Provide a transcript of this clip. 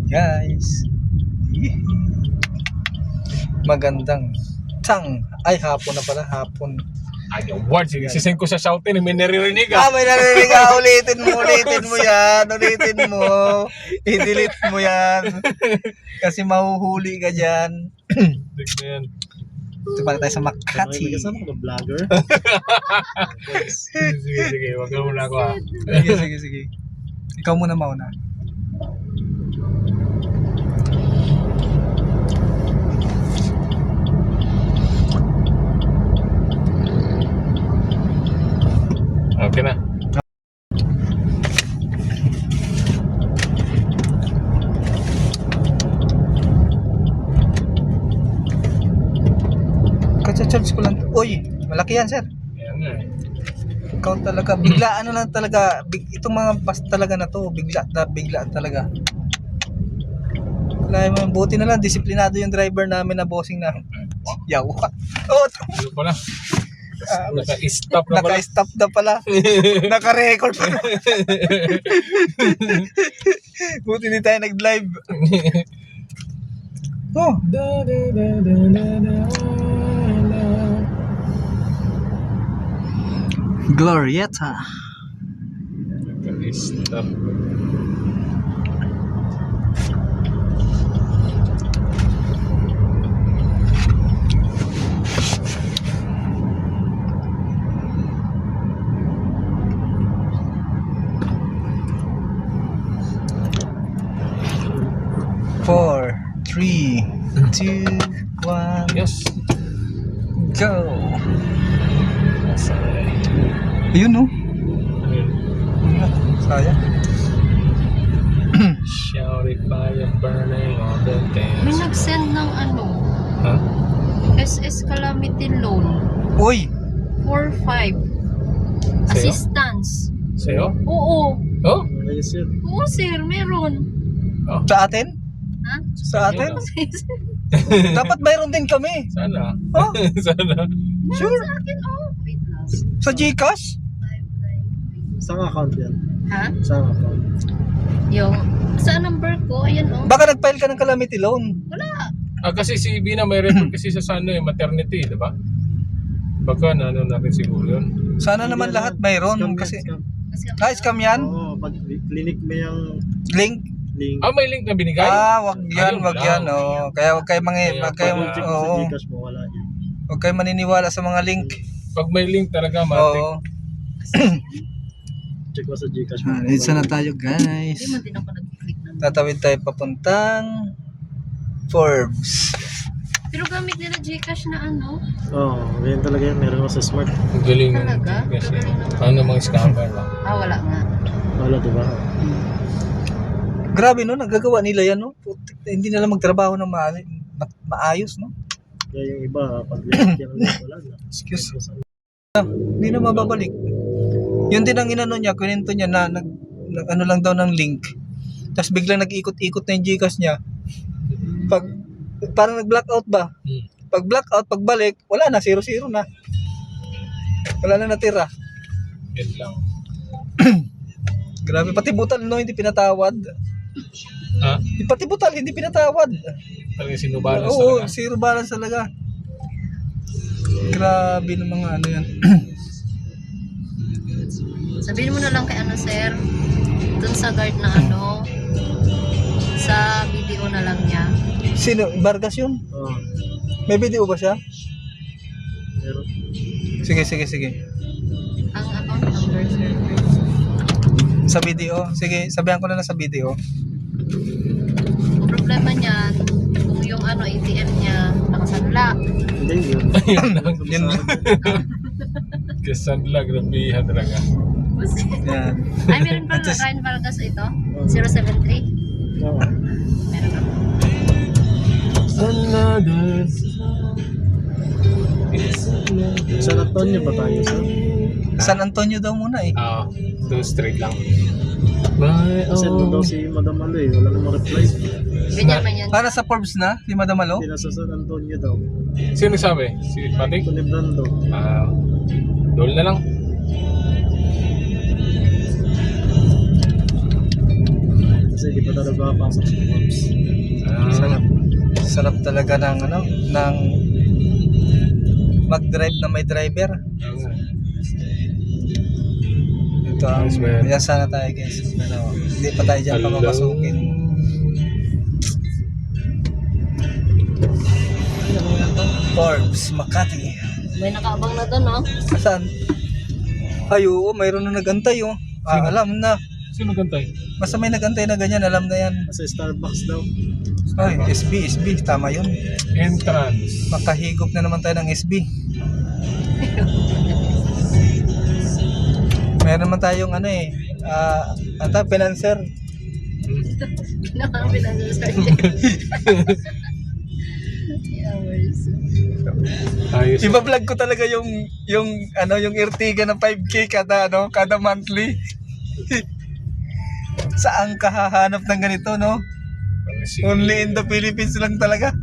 guys. Magandang hapon na pala, hapon. Ay, award. Sisend ko sa shoutin. May naririnig May narinig ka. Ulitin mo yan. Ulitin mo. I-delete mo yan. Kasi mahuhuli ka dyan. Ito pala tayo sa Makati. May kasama ka vlogger? Sige. Wag na muna ako ha. Sige. Ikaw muna mauna. Okay na. Kacharge ko lang. Uy, malaki yan, sir. Ayan nga eh. Ikaw talaga, biglaan na lang talaga. Itong mga bus talaga na to, bigla talaga. Kaya buti na lang, disiplinado yung driver namin na bossing na. Yawa. Oh, Ano pala? Naka-stop na pala. naka-stop na pala. Naka-record pa na. Buti hindi tayo nag-live. Oh, Glorieta. Naka-stop. Four, 3, 2, 1, Yes. go. Nasay. Ayun no. Ayun. Sayang. Shouty fire burning on the May dance. nag-send ng Ha? SS Calamity Loan Uy, 4-5 Sa'yo? assistance. Sa'yo? Oo. Oh? Yes, sir. Oo sir, meron. sa atin? Ha? Sa atin? Yun. Dapat mayroon din kami. Sana. Oh, Sana. sure. Sa akin, wait lang. Sa Gcash? Saan account yan? Ha? Saan account? Yung, sa number ko, ayan Baka nag-file ka ng calamity loan. Wala. Kasi si Bina may record kasi sa ano eh, maternity, di ba? Baka na ano natin siguro yun. Sana naman lahat mayroon kasi scam yan. Oo, pag clinic mo yung Link. link. May link na binigay? Wag yan. Oh. Kaya wag kayo Check mo sa Gcash mo, wala yan. wag kayo maniniwala sa mga link. Pag may link talaga, matik. Oo. Check mo sa Gcash mo. Isa na tayo, Hindi guys. man din ako nag-click na. Tatawid tayo papuntang Forbes. Pero gamit nila Gcash na Oo, ganyan talaga yan. Meron ako sa smart. Ang galing ng Talaga? kasi. Galing naman. Ano mga scammer ba? Wala nga. Wala, diba? Grabe no, nagagawa nila yan no. Putik, hindi na lang magtrabaho ng maayos no. Kaya yung iba, pag link yan, wala na. Excuse. Hindi na mababalik. Yun din ang inano niya, kwento niya na ano lang daw ng link. Tapos biglang nag-ikot-ikot na yung Gcash niya. Parang nag-blackout ba? Pag blackout, pagbalik, wala na, 0-0 na. Wala na natira. Yan lang. Grabe, pati butal no, hindi pinatawad. Ha? Pati butal, hindi pinatawad. Talaga sinubalas Oo, talaga. 0 balance talaga. Grabe ng mga ano yan. Sabihin mo na lang kay sir, dun sa guard na sa video na lang niya. Sino? Vargas yun? Oo, May video ba siya? meron. Sige. Ang account number, sir. Sa video. Sige, sabihan ko na lang sa video. Ang problema niyan, kung yung ATM niya nakasanla. Hindi, yun. Yun. Kasanla, grabihan talaga. Yan. Ay, meron pa At least- Ryan Vargas ito? 073? Oo. Meron ako. San Antonio ba tayo, sir? San Antonio daw muna eh. Two straight lang. Bye. Send mo daw si Madam Alo eh. Wala namang reply. Ganyan man yan. Para sa Forbes na, si Madam Alo. Hindi nasa San Antonio daw. Sino sabi? Si Patik? Ito ni Brando. Dol na lang. Kasi di pa talaga makapasok sa Forbes. Sarap. Sarap talaga ng ano, ng mag-drive na may driver. Ito ang Nice, man. yan sana tayo guys. Ano, hindi pa tayo dyan papapasukin. Ano mo na to? Forbes, Makati. May nakaabang na doon, no? Saan? Ay, oo, mayroon na nagantay, oh. Ah, alam na. Sino gantay? Basta may nagantay na ganyan, alam na yan. Kasi Starbucks daw. Ay, SB, tama yun. Entrance. Makahigop na naman tayo ng SB. Meron naman tayong ano eh, financer. Pinakami na sa sergeant. Hours. Ayos. Iba-vlog ko talaga yung yung Ertiga na 5K kada monthly. Saan ka hahanap ng ganito, no? Only in the Philippines lang talaga.